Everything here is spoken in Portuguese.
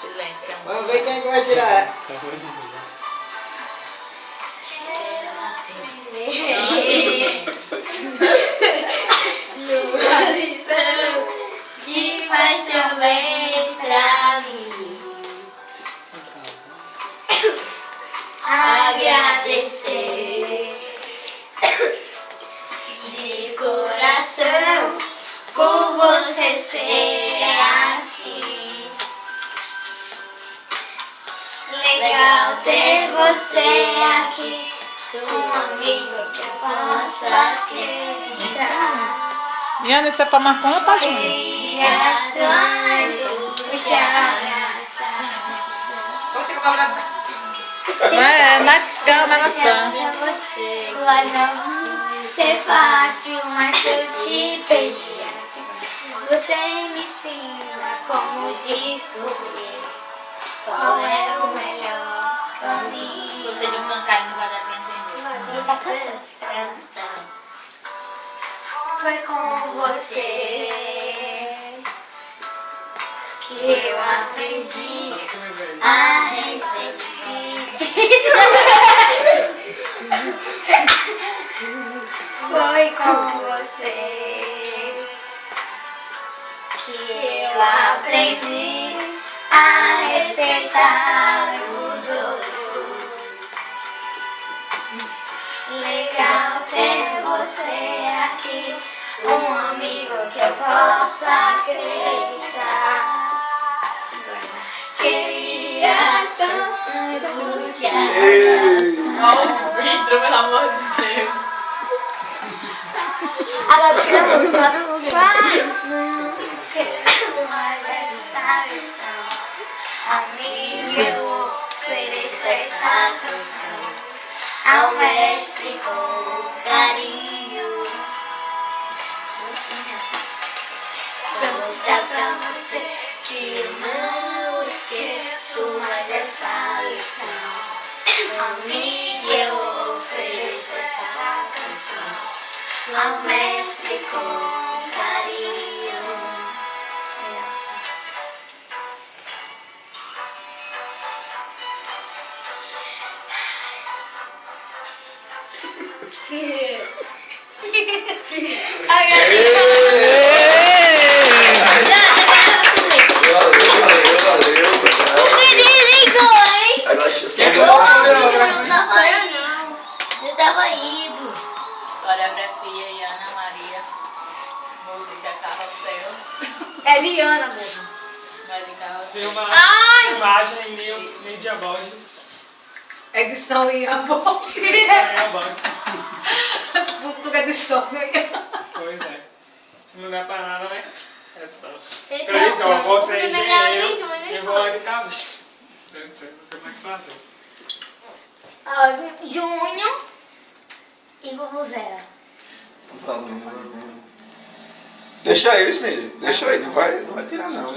Silêncio, que é um... Vamos ver quem é que vai tirar. Sua lição que faz tão bem pra mim. Agradecer de coração por você ser assim. Legal ter você aqui, um amigo que eu possa acreditar. Diana, isso é pra marcar uma página? Queria tanto te abraçar. Você que vai abraçar. Na cama, na sã. Pra você. Vai não ser fácil, mas se eu te pedir assim, você me ensina como descobrir qual é o melhor caminho. Se você de um cantar, não vai dar pra entender. Ele tá cantando. Foi com você que eu aprendi a refletir. Foi com você que eu aprendi a respeitar os outros. Legal ter você aqui, um amigo que eu possa acreditar. Queria tanto te abraçar. Olha o vidro, pelo amor de Deus. Agora eu não esqueço mais essa lição. Amigo, eu ofereço essa canção ao mestre com carinho. Pra mostrar pra você que eu não esqueço mais essa lição. Amigo, eu ofereço essa canção ao mestre com carinho. Eu tava indo. Coreografia e Ana Maria. Música Carrossel. É Liana mesmo. Vai de Carrossel. Filmagem Lídia Borges. Edição Ian Bosch. Lídia Borges. Futura edição Ian. Pois é. Se não der pra nada, né? É só. Esse Por isso, é ó, o você é primeiro grau de engenheiro junho, e né, vou lá de cabeça. Não sei como é que fazer. Junho e Vuvuzela. Deixa ele, Sinelli. Deixa ele. Não vai tirar não.